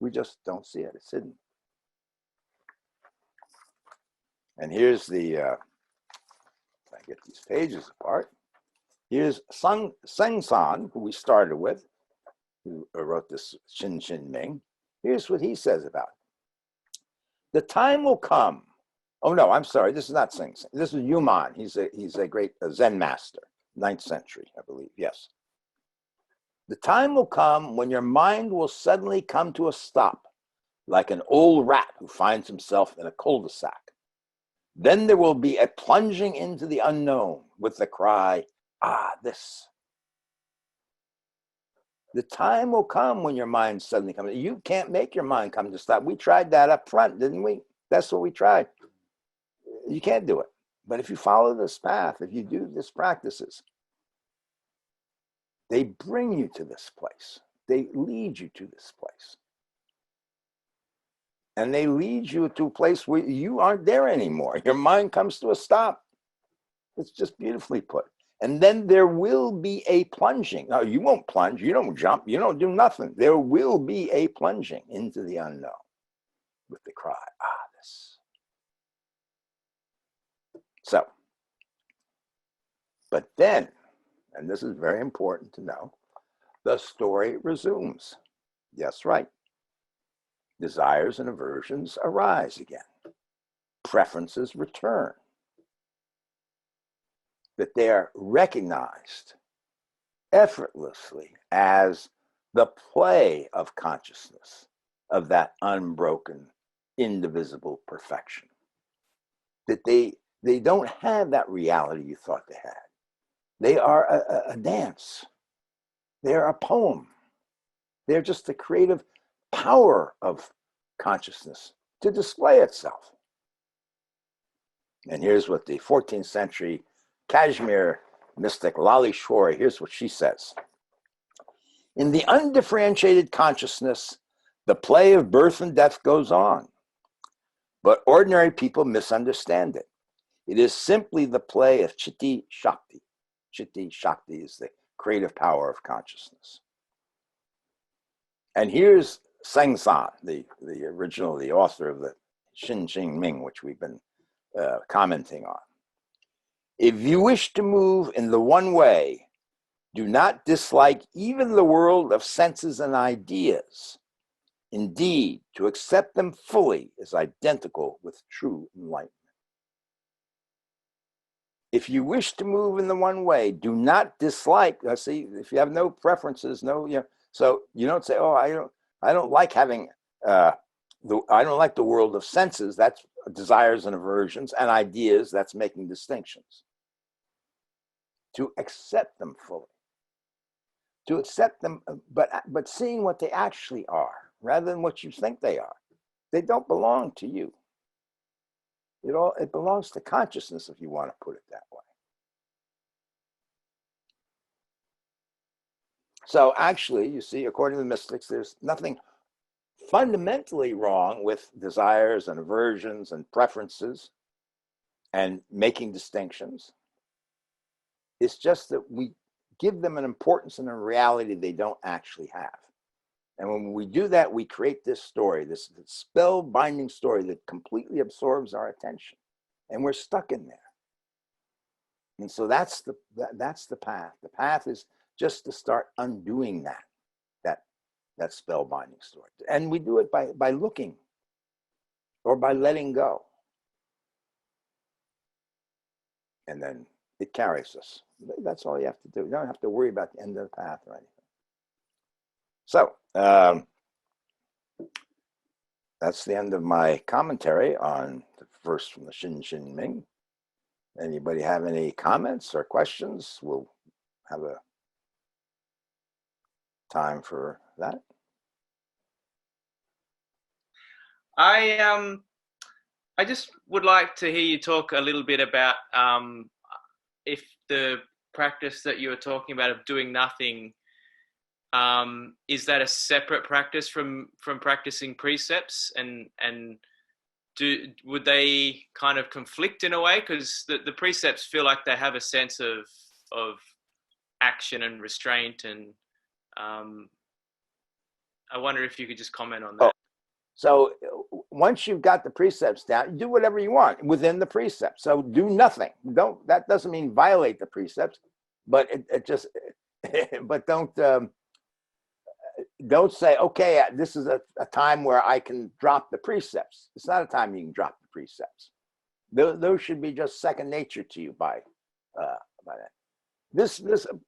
We just don't see it. It's hidden. And here's the, if I get these pages apart, here's Hsin Hsin, who we started with, who wrote this Hsin Hsin Ming. Here's what he says about it. The time will come. Oh no, I'm sorry. This is not Hsin Hsin. This is Yuman. He's a great Zen master, 9th century, I believe. Yes. The time will come when your mind will suddenly come to a stop, like an old rat who finds himself in a cul-de-sac. Then there will be a plunging into the unknown with the cry, ah, this. The time will come when your mind suddenly comes. You can't make your mind come to stop. We tried that up front, didn't we? That's what we tried. You can't do it. But if you follow this path, if you do these practices, they bring you to this place. They lead you to this place. And they lead you to a place where you aren't there anymore. Your mind comes to a stop. It's just beautifully put. And then there will be a plunging. Now, you won't plunge. You don't jump. You don't do nothing. There will be a plunging into the unknown with the cry, this. So, but then, and this is very important to know, the story resumes. Yes, right. Desires and aversions arise again. Preferences return. That they are recognized effortlessly as the play of consciousness of that unbroken, indivisible perfection. That they don't have that reality you thought they had. They are a dance. They're a poem. They're just the creative power of consciousness to display itself. And here's what the 14th century Kashmir mystic Lali Shore, here's what she says. In the undifferentiated consciousness, the play of birth and death goes on. But ordinary people misunderstand it. It is simply the play of Chitti Shakti. Chitti Shakti is the creative power of consciousness. And here's Hsin Hsin, the original, the author of the Hsin Hsin Ming, which we've been commenting on. If you wish to move in the one way, do not dislike even the world of senses and ideas. Indeed, to accept them fully is identical with true enlightenment. If you wish to move in the one way, do not dislike. See, if you have no preferences, so you don't say, "Oh, I don't like having I don't like the world of senses." That's desires and aversions, and ideas. That's making distinctions. To accept them fully. To accept them, but seeing what they actually are, rather than what you think they are. They don't belong to you. It belongs to consciousness, if you want to put it that way. So actually, you see, according to the mystics, there's nothing fundamentally wrong with desires and aversions and preferences and making distinctions. It's just that we give them an importance and a reality they don't actually have. And when we do that, we create this story, this spell-binding story that completely absorbs our attention. And we're stuck in there. And so that's the path. The path is just to start undoing that spell-binding story. And we do it by looking or by letting go. And then it carries us. That's all you have to do. You don't have to worry about the end of the path or anything. So that's the end of my commentary on the verse from the Hsin Hsin Ming. Anybody have any comments or questions? We'll have a time for that. I just would like to hear you talk a little bit about if the practice that you were talking about of doing nothing, is that a separate practice from practicing precepts, and would they kind of conflict in a way? Because the precepts feel like they have a sense of action and restraint, and I wonder if you could just comment on that. Oh, so once you've got the precepts down, do whatever you want within the precepts. So do nothing. That doesn't mean violate the precepts, but it just but don't say, okay, this is a time where I can drop the precepts. It's not a time you can drop the precepts. Those should be just second nature to you by that. This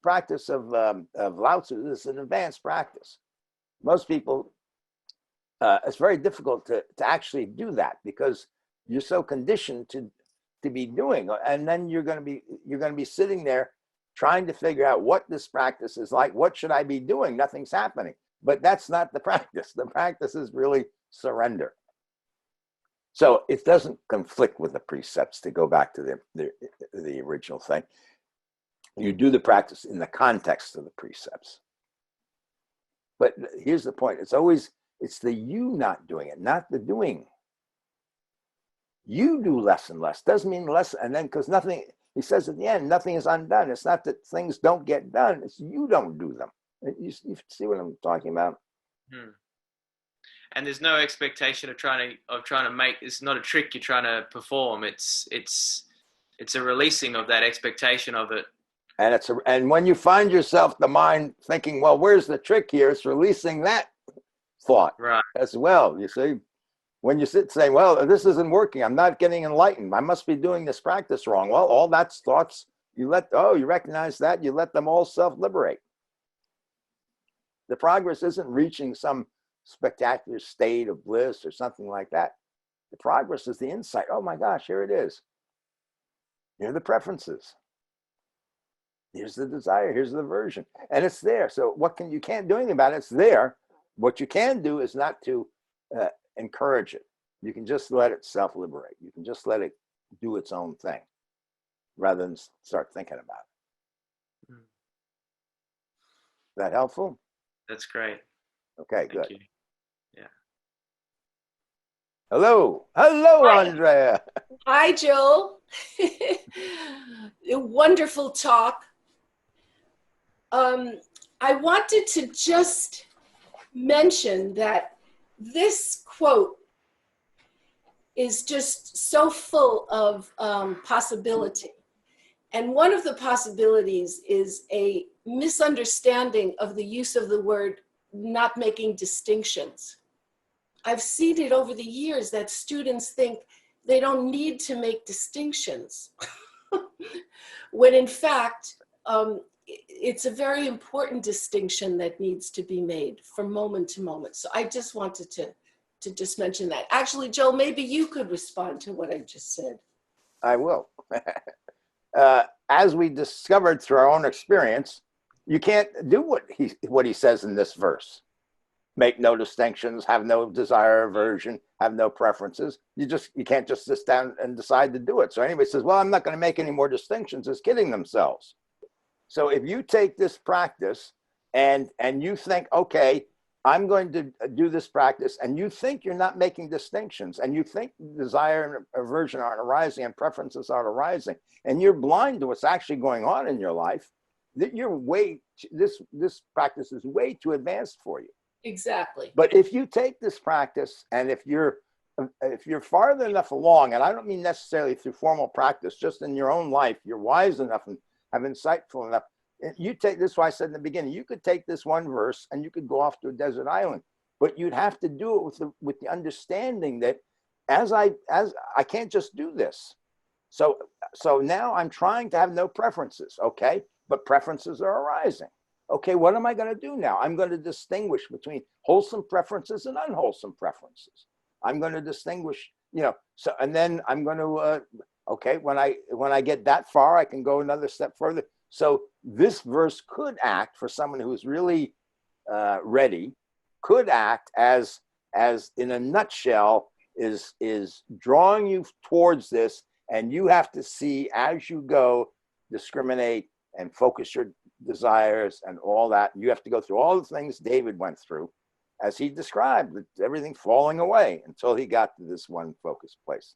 practice of Lao Tzu is an advanced practice. Most people, it's very difficult to actually do that because you're so conditioned to be doing, and then you're going to be sitting there trying to figure out what this practice is like. What should I be doing? Nothing's happening. But that's not the practice. The practice is really surrender. So it doesn't conflict with the precepts, to go back to the original thing. You do the practice in the context of the precepts. But here's the point. It's the you not doing it, not the doing. You do less and less. Doesn't mean less. And then, because nothing, he says at the end, nothing is undone. It's not that things don't get done. It's you don't do them. You see what I'm talking about? And there's no expectation of trying to make. It's not a trick you're trying to perform. It's a releasing of that expectation of it. And when you find yourself, the mind thinking, well, where's the trick here? It's releasing that thought as well. You see, when you sit saying, well, this isn't working, I'm not getting enlightened, I must be doing this practice wrong. Well, all that's thoughts. You recognize that, you let them all self-liberate. The progress isn't reaching some spectacular state of bliss or something like that. The progress is the insight. Oh my gosh, here it is. Here are the preferences. Here's the desire. Here's the aversion. And it's there. So you can't do anything about it. It's there. What you can do is not to encourage it. You can just let it self-liberate. You can just let it do its own thing rather than start thinking about it. Is that helpful? That's great. Okay, Thank good. you. Yeah. Hello, Hi. Andrea. Hi, Joel. A wonderful talk. I wanted to just mention that this quote is just so full of possibility. And one of the possibilities is a misunderstanding of the use of the word not making distinctions. I've seen it over the years that students think they don't need to make distinctions, when in fact, it's a very important distinction that needs to be made from moment to moment. So I just wanted to just mention that. Actually, Joel, maybe you could respond to what I just said. I will. As we discovered through our own experience, you can't do what he says in this verse. Make no distinctions, have no desire, aversion, have no preferences. You can't just sit down and decide to do it. So anybody says, well, I'm not going to make any more distinctions, is kidding themselves. So if you take this practice and you think, okay, I'm going to do this practice, and you think you're not making distinctions, and you think desire and aversion aren't arising and preferences aren't arising, and you're blind to what's actually going on in your life, that this practice is way too advanced for you. Exactly. But if you take this practice, and if you're farther enough along, and I don't mean necessarily through formal practice, just in your own life, you're wise enough and have insightful enough. You take this, why I said in the beginning, you could take this one verse and you could go off to a desert island, but you'd have to do it with the understanding that as I can't just do this. So now I'm trying to have no preferences, okay? But preferences are arising. Okay, what am I going to do now? I'm going to distinguish between wholesome preferences and unwholesome preferences. I'm going to distinguish, so, and then I'm going to, okay, when I get that far, I can go another step further. So this verse could act for someone who's really ready, could act as in a nutshell, is drawing you towards this, and you have to see as you go, discriminate and focus your desires and all that. You have to go through all the things David went through, as he described, everything falling away until he got to this one focus place.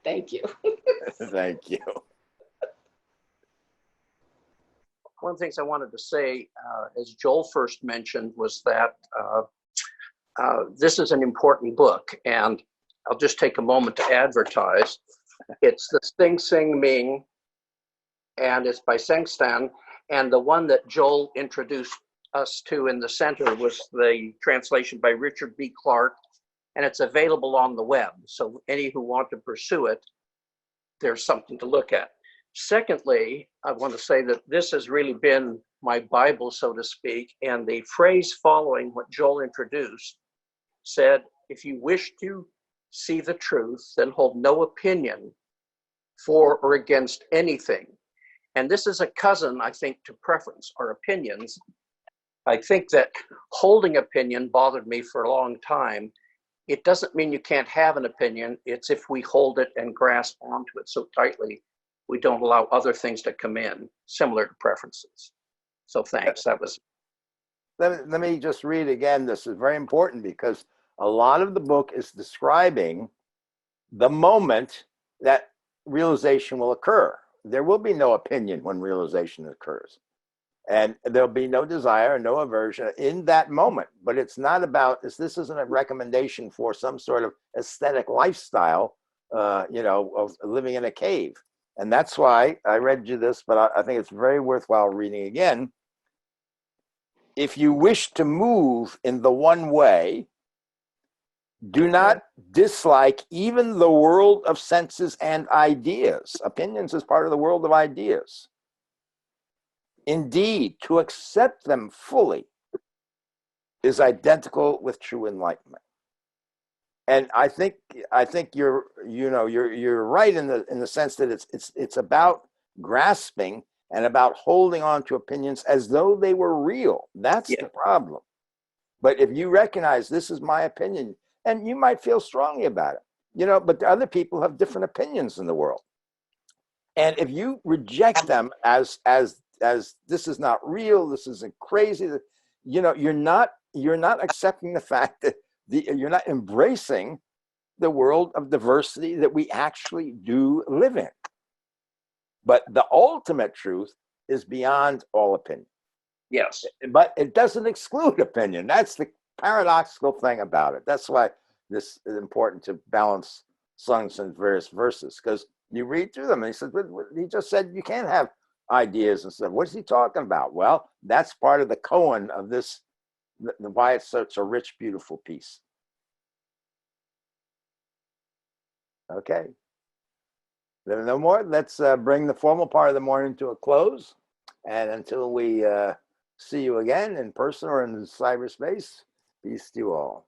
Thank you. Thank you. One of the things I wanted to say, as Joel first mentioned, was that this is an important book, and I'll just take a moment to advertise. It's the Hsin Hsin Ming, and it's by Hsin Hsin, and the one that Joel introduced us to in the center was the translation by Richard B. Clark, and it's available on the web. So any who want to pursue it, there's something to look at. Secondly, I want to say that this has really been my Bible, so to speak, and the phrase following what Joel introduced said, if you wish to see the truth, then hold no opinion for or against anything. And this is a cousin, I think, to preference or opinions. I think that holding opinion bothered me for a long time. It doesn't mean you can't have an opinion. It's if we hold it and grasp onto it so tightly, we don't allow other things to come in, similar to preferences. So thanks. That was. Let me just read again. This is very important because a lot of the book is describing the moment that realization will occur. There will be no opinion when realization occurs. And there'll be no desire, no aversion in that moment. But it's not about, this isn't a recommendation for some sort of aesthetic lifestyle, of living in a cave. And that's why I read you this, but I think it's very worthwhile reading again. If you wish to move in the one way, do not dislike even the world of senses and ideas. Opinions is part of the world of ideas. Indeed, to accept them fully is identical with true enlightenment. And I think you're right in the sense that it's about grasping and about holding on to opinions as though they were real. That's the problem. But if you recognize this is my opinion, and you might feel strongly about it, but the other people have different opinions in the world. And if you reject them as this is not real, this isn't crazy, you're not accepting the fact that you're not embracing the world of diversity that we actually do live in. But the ultimate truth is beyond all opinion. Yes. But it doesn't exclude opinion. That's the paradoxical thing about it. That's why this is important to balance songs and various verses, because you read through them and he says, he just said you can't have ideas and stuff. What's he talking about? Well, that's part of the koan of this, why it's such a rich, beautiful piece. Okay. There are no more. Let's bring the formal part of the morning to a close. And until we see you again in person or in cyberspace, peace to you all.